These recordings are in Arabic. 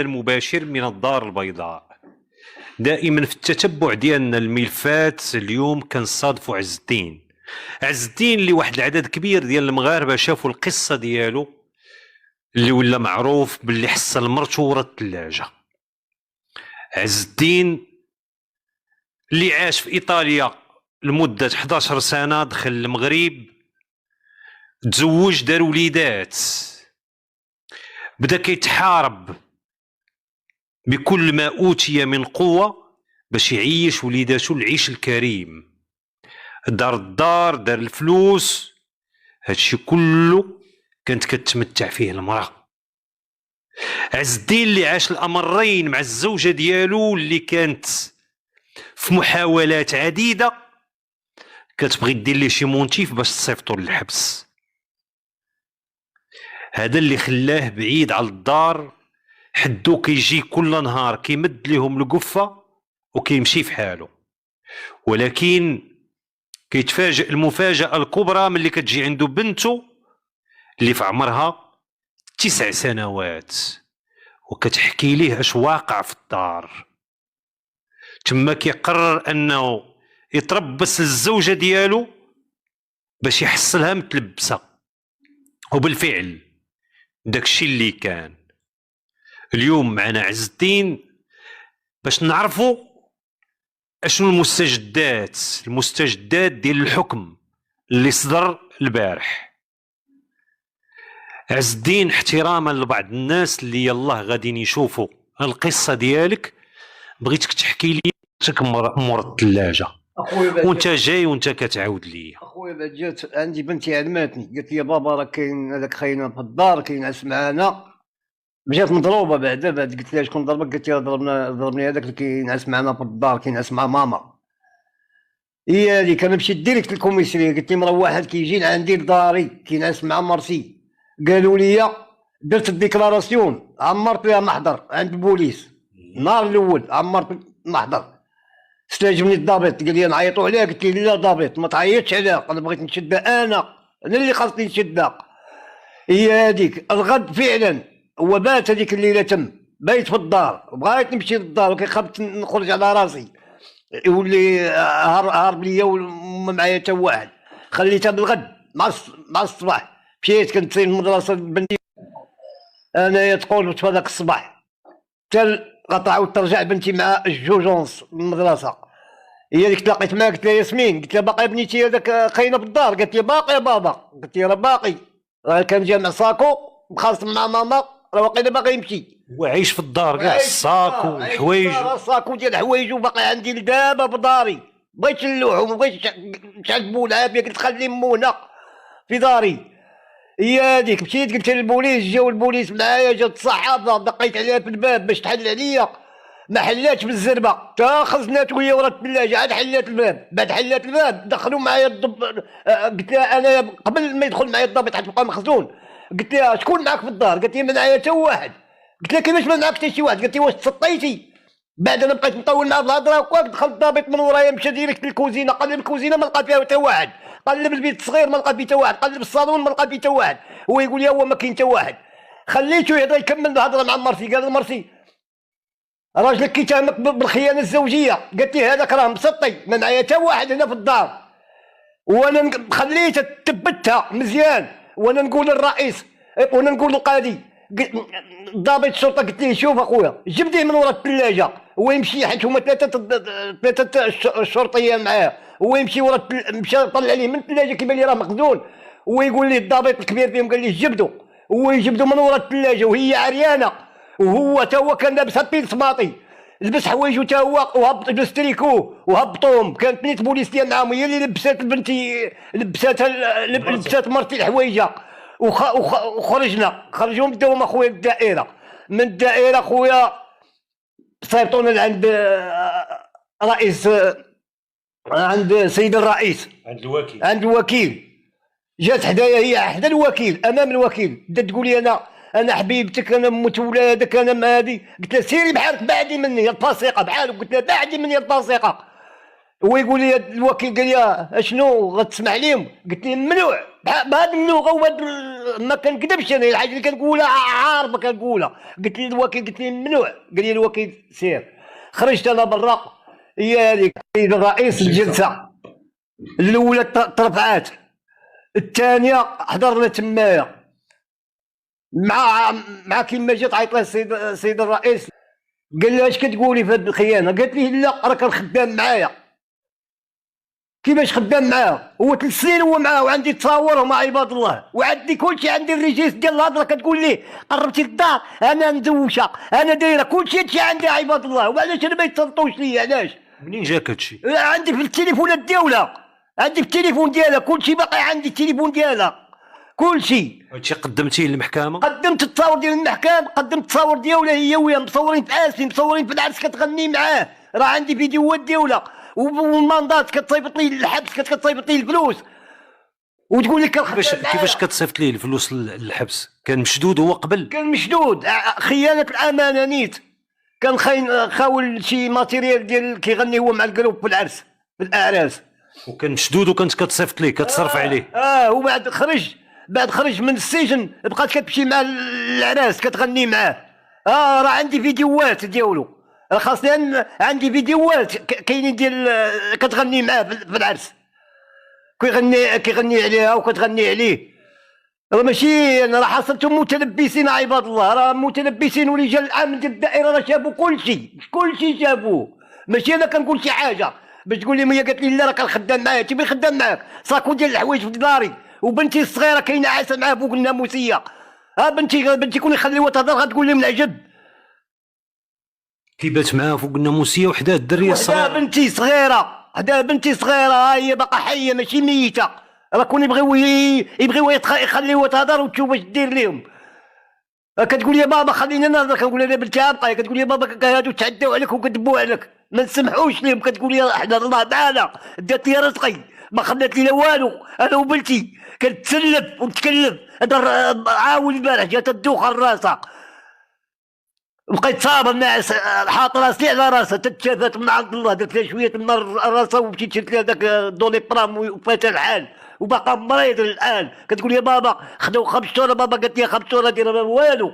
المباشر من الدار البيضاء. دائما في التتبع ديالنا الملفات اليوم كنصادفوا عز الدين اللي واحد العدد كبير ديال المغاربه شافوا القصه ديالو اللي ولا معروف باللي حصل مرته ورا الثلاجه. عز الدين اللي عاش في ايطاليا لمده 11 سنه، دخل المغرب، تزوج، دار وليدات، بدا كيتحارب بكل ما اوتي من قوه باش يعيش وليداتو العيش الكريم. دار الدار، دار الفلوس، هادشي كله كانت كتمتع فيه المراه. عز الدين اللي عاش الامرين مع الزوجه ديالو اللي كانت في محاولات عديده كتبغي دير ليه شي مونتيف باش تصيفطو للحبس. هذا اللي خلاه بعيد على الدار، حدو كيجي كل نهار كيمد ليهم القفه وكيمشي في حاله. ولكن كيتفاجئ المفاجاه الكبرى ملي كتجي عنده بنته اللي في عمرها 9 سنوات وكتحكي ليه اش واقع في الدار. تما كيقرر انه يتربص للزوجه ديالو باش يحصلها متلبسه. وبالفعل داكشي اللي كان. اليوم معنا عز الدين باش نعرفوا اشنو المستجدات ديال الحكم اللي صدر البارح. عز الدين، احتراما لبعض الناس اللي يلاه غاديين يشوفوا القصه ديالك، بغيتك تحكي لي مور الثلاجه وانت جاي وانت كتعاود لي. اخويا بعد جات عندي بنتي علماتني، قالت لي بابا راه كاين هذاك خاينا في الدار كينعس معانا. مشات مضروبه بعد قلت لها شكون ضربك؟ قالت لي ضربني هذاك اللي كينعس معنا في الدار، كينعس مع ماما. هي هذيك. انا مشيت ديريكت للكوميساريه، قلت لهم راه واحد كيجي لعندي لداري كينعس مع مرسي. قالوا لي درت الديكلاراسيون، عمرت لها محضر عند البوليس. النهار الاول عمرت محضر، استاجمني الضابط قال لي نعيطوا عليه. قلت له لا ضابط ما تعيطش عليه، انا بغيت نشدها، انا اللي خاصني نشدها. هي هذيك. الغد فعلا هو بات هذيك الليله تم بايت في الدار، وبغيت نمشي للدار وكيخبت نخرج على راسي، يولي هارب ليا وما معايا حتى واحد. خليتها بالغد مع الصباح. مشيت كنت المدرسه بنتي انايا تقول في هذاك الصباح حتى قطعوا ترجع بنتي مع الجوجونس المدرسه. هي اللي تلاقيت معاها، قلت لها ياسمين، قلت لها باقي بنيتي هذاك خاينه بالدار؟ قالت لي باقي يا بابا. قلت لها راه باقي، راه كان جامع ساكو مخاصم مع ماما، راه واقيلا باقي يمشي. وعايش في الدار كاع الساكو والحوايج، الساكو ديال الحوايج وباقي عندي لدابا في داري. بغيت نلوحو ما بغيتش نشعل العافيه، قلت خلي مونا في داري. هي هذيك. مشيت قلت للبوليس، جاو البوليس معايا، جات الصحافه، دقيت عليها في الباب باش تحل عليا، ما حلاتش بالزربه، تا خزنات وهي ورا الثلاجه عاد حلات الباب. بعد حلات الباب دخلوا معايا قلت لها انا قبل ما يدخل معايا الضابط حتى بقى مخزون، قلت لها شكون معاك في الدار؟ قالت لي ما معايا حتى واحد. قلت لها كيفاش ما معاك حتى شي واحد؟ قالت لي واش تسطيتي؟ بعد انا بقيت نطول معاه في الهضره وكاك، دخل الضابط من ورايا، مشى ديريكت للكوزينه، قلب الكوزينه ما لقى فيها حتى واحد، قلب البيت الصغير ما لقى فيه حتى واحد، قلب الصالون ما لقى فيه حتى واحد. هو يقول لي هو ما كاين حتى واحد. خليته يهضر يكمل الهضره مع مرسي. قال مرسي راجلك كيتهمك بالخيانه الزوجيه. قالت لي هذاك راه مسطي، ما معايا حتى واحد هنا في الدار. وانا خليتها تثبتها مزيان، وانا نقول للرئيس وانا نقول للقاضي. ضابط الشرطه قلت ليه شوف اخويا جبديه من ورا الثلاجه. هو يمشي حيت هما ثلاثه الشرطيه معاه، هو يمشي ورا مشى طلع عليه من الثلاجه كيبان لي راه مخزون. ويقول لي الضابط الكبير فيهم قال لي جبدوا، هو يجبدوا من ورا الثلاجه وهي عريانه، وهو تا هو كان لابس هابيل سماطي، لبس حوايجو تا هو وهبط لبس تريكو وهبطوهم. كانت بنيت بوليسيه معاهم، هي اللي لبسات بنتي، لبسات مرتي الحوايجه. خرجوهم بداهم اخويا الدائره. من الدائره اخويا صيفطونا لعند رئيس، عند سيد الرئيس، عند الوكيل. جات حدايا، هي حدا الوكيل، امام الوكيل، بدات تقول لي انا حبيبتك، انا موت ولادك، انا ما هادي. قلت لها سيري بحالك بعدي مني يا الفاسقه بحالك. قلت لها بعدي مني يا الفاسقه. هو يقول لي الوكيل، قال لي اشنو غتسمع ليهم؟ قلت لي ممنوع بهذه اللغه ما كنكذبش انا، الحاجه اللي كنقولها عارف ما كنقولها. قلت لي الوكيل، قلت لي ممنوع، قال لي الوكيل سير. خرجت انا برا، هي هذيك السيد الرئيس الجلسه الاولى ترفعات، الثانيه حضرنا تمايا مع كيما جات عيط له السيد الرئيس، قال لها اش كتقولي في هذه الخيانه؟ قالت لي لا راه كان خدام معايا. كيفاش خدام معاه؟ هو 3 سنين هو معاه، وعندي تصاور مع عباد الله، وعندي كلشي، عندي الريجيست ديال الهضره كتقول ليه قربتي للدار انا مزوجه انا دايره كلشي، هادشي عندي عباد الله. وعلاش انا ما يتصنتوش ليا؟ علاش؟ منين جاك هادشي؟ عندي في التليفونات ديالها، عندي في التليفون ديالها كلشي باقي عندي، التليفون ديالها كلشي. هادشي قدمتيه للمحكمه؟ قدمت التصاور ديال المحكمه، قدمت التصاور ديالها هي وياه مصورين في اسفي، مصورين في العرس كتغني معاه، راه عندي فيديوهات ديالها، والماندات كتصيفط لي الحبس، كتصيفط لي الفلوس، وتقول لك كيفاش كتصيفط ليه الفلوس للحبس؟ كان مشدود هو قبل؟ كان مشدود، خيانه الامانه نيت، كان خاول شي ماتيريال ديال كيغني هو مع الجروب في العرس في الاعراس، وكان مشدود وكانت كتصيفط ليه كتصرف عليه. وبعد خرج من السجن بقات كتمشي مع العراس كتغني معاه. راه عندي فيديوهات ديالو، خاصني عندي فيديوهات كاينين ديال كتغني معاه في العرس، كيغني عليها وكتغني عليه. راه ماشي انا، راه حصلتهم متلبسين عباد الله، راه متلبسين، ورجال الامن ديال الدائره راه شافوا كلشي شافوه، ماشي انا كنقول شي حاجه باش تقول لي هي قالت لي لا راه كان خدام معايا. تيبي خدام معاك صاكو ديال الحوايج في داري، وبنتي الصغيره كاينه عايشه معاه فوق الناموسيه. بنتي كون يخليوها تهضر غتقول لي من العجب. كيبات معاه فوق الناموسيه وحداه الدريه الصغيره، بنتي صغيره، حدا بنتي صغيره، ها هي باقا حيه ماشي ميته، راه كون يبغيو يخليوها تهضر وتشوف واش دير لهم. كتقول يا بابا خلينا نهضر، كنقول لها بنتي ابقى، كتقول يا بابا هادو تعداو عليك وكذبوا عليك ما نسمحوش لهم، كتقول لي حنا الله معانا، دات لي رزقي ما خلات لي لا والو، انا وبنتي كتسلف وتكلف. هذا عاود البارح جات الدوخه لراسها، بقيت صابر ناعس حاط راسي على راسها، تتشافت من عند الله، درت لها شويه من راسها ومشيت شريت لها داك دولي برام وفات الحال، وباقا مريض الان. كتقول يا بابا خداو 5 شهور، بابا قالت لي 5 شهور دايره والو،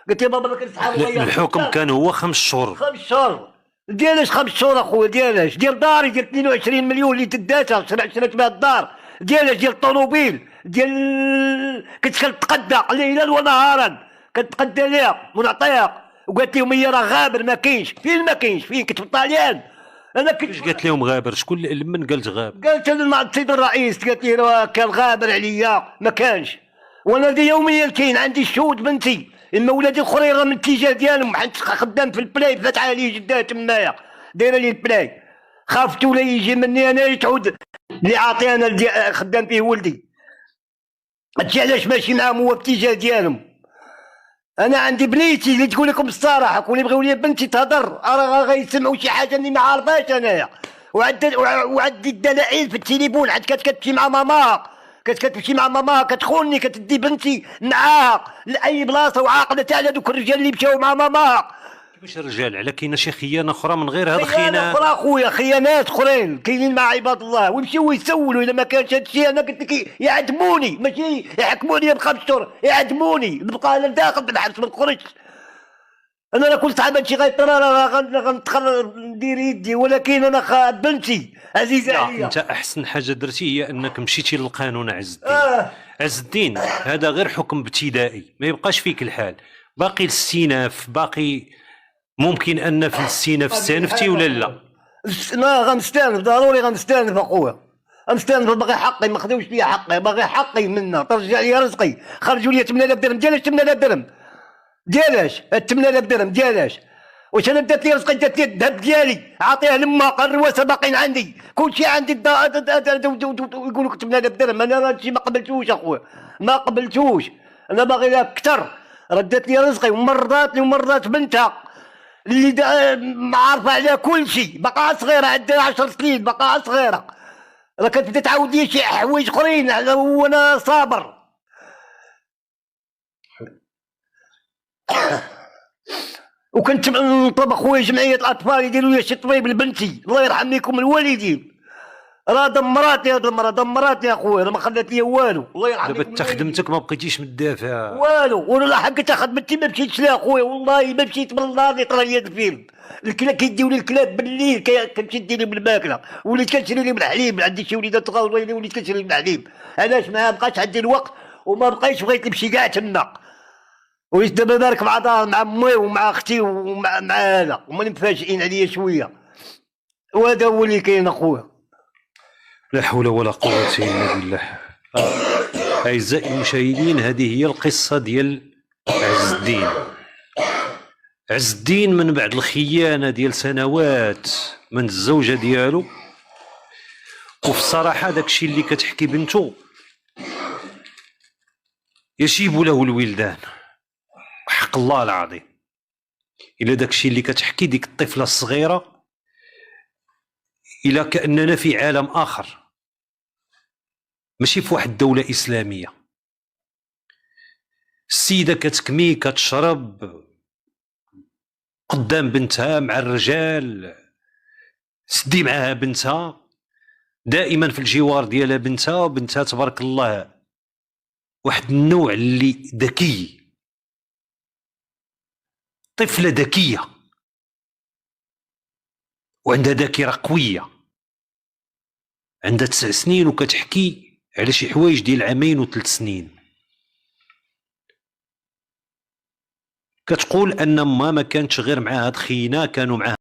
قلت يا بابا ما كنسحب الحكم كان هو 5 شهور. 5 شهور ديالاش 5 شهور اخويا؟ ديالاش ديال داري ديال 22 مليون اللي تداتها شريت بها الدار، ديالاش ديال الطوموبيل ديال كنت كنتقدى ليلا ونهارا، كنتقدى ليها ونعطيها، وقالت لهم هي راه غابر ما كاينش. فين ما كاينش؟ فين كنت في الطاليان انا كنت. اش قالت لهم غابر؟ شكون من قالت غاب؟ قالت مع السيد الرئيس، قالت لي راه كان غابر عليا ما كانش، وانا دي يوميا كاين عندي الشهود. بنتي اما ولادي الاخرين راه من الاتجاه ديالهم، حيت خدام في البلاي فاتحه لي جدها تمايا دايره لي البلاي، خافت ولا يجي مني انا تعود اللي عاطي انا خدام فيه ولدي. هادشي علاش ماشي معاهم هو في الاتجاه ديالهم. انا عندي بنيتي اللي تقول لكم الصراحه، كون يبغيو لي بنتي تهضر راه غيسمعوا شي حاجه اني ما عارفاش انايا، وعندي الدلائل في التليفون، عاد كتمشي مع ماما، كتمشي مع ماما كتخوني، كتدي بنتي معاها لاي بلاصه، وعاقله تاع هذوك الرجال اللي مشاو مع ماما. كيفاش الرجال؟ على كاينه شي خيانه اخرى من غير هاد الخيانه؟ خيانه اخرى خويا، خيانات اخرين كاينين مع عباد الله، ويمشيو يسولوا الا ما كانش هادشي. انا قلت لك يعدموني، ماشي يحكموني ب5 شهور، يعدموني نبقى انا داخل في الحبس ما نخرجش. انا لا كنت صعب هادشي غيطرى غندخل ندير يدي، ولكن انا بنتي عزيزه عليا. انت احسن حاجه درتي هي انك مشيتي للقانون. عز الدين عز الدين هذا غير حكم ابتدائي، ما يبقاش فيك الحال، باقي الاستئناف، باقي ممكن ان في الاستئناف استأنفتي ولا لا؟ ما غنستأنف، ضروري غنستأنف اخويا، غنستأنف، باغي حقي، ما خداوش ليا حقي، باغي حقي منا، ترجع لي رزقي. خرجوا لي 8000 درهم، ديالاش 8000 درهم؟ ديالاش 8000 درهم؟ ديالاش واش انا دات لي رزقي؟ دات لي الذهب ديالي عاطيها لما، الرواسه باقيين عندي، كلشي عندي، يقول لك 8000 درهم. انا هادشي ما قبلتوش اخويا، ما قبلتوش، انا باغي لها اكثر. ردات لي رزقي ومرضاتني ومرضات بنتها اللي عارفه عليها كلشي، باقا صغيره عندها 10 سنين، باقا صغيره، راه كتبدا تعاود لي شي حوايج اخرين وانا صابر. وكنت نطلب اخويا جمعيه الاطفال يديروا لي شي طبيب لبنتي، الله يرحم لكم الوالدين، راه دمراتني هاد المراه، دمراتني اخويا، راه ما خلات لي والو. الله يرحم دابا انت خدمتك ما بقيتيش مدافع. والو، وانا لا حقت خدمتي ما مشيتش لها اخويا، والله ما مشيت من النهار اللي طرا لي الفيلم. الكلاب كيديو لي الكلاب بالليل، كنمشي ندير لهم الماكله، وليت كنشري لهم الحليب، عندي شي وليدات صغاورين وليت كنشري لهم الحليب. علاش ما بقاش عندي الوقت وما بقيتش بغيت نمشي كاع تما. وليت دابا بارك مع دار مع امي ومع اختي ومع هذا، هما اللي مفاجئين عليا شويه. وهذا هو اللي كاين اخويا. لا حول ولا قوة إلا بالله. أعزائي المشاهدين، هذه هي القصة ديال عز الدين. عز الدين من بعد الخيانة ديال سنوات من الزوجة ديالو، وفي الصراحة داكشي اللي كتحكي بنته يشيب له الولدان، حق الله العظيم. إلا داكشي اللي كتحكي ديك الطفلة الصغيرة، إلا كأننا في عالم آخر، ماشي في واحد الدولة إسلامية. السيدة كتكمي كتشرب قدام بنتها مع الرجال، سدي معاها بنتها دائما في الجوار ديالها بنتها، وبنتها تبارك الله واحد النوع اللي ذكي، طفلة ذكية وعندها ذاكرة قوية، عندها 9 سنين وكتحكي على شي حوايج ديال 2 و3 سنين. كتقول ان ما كانتش غير مع هاد خينا، كانوا معاه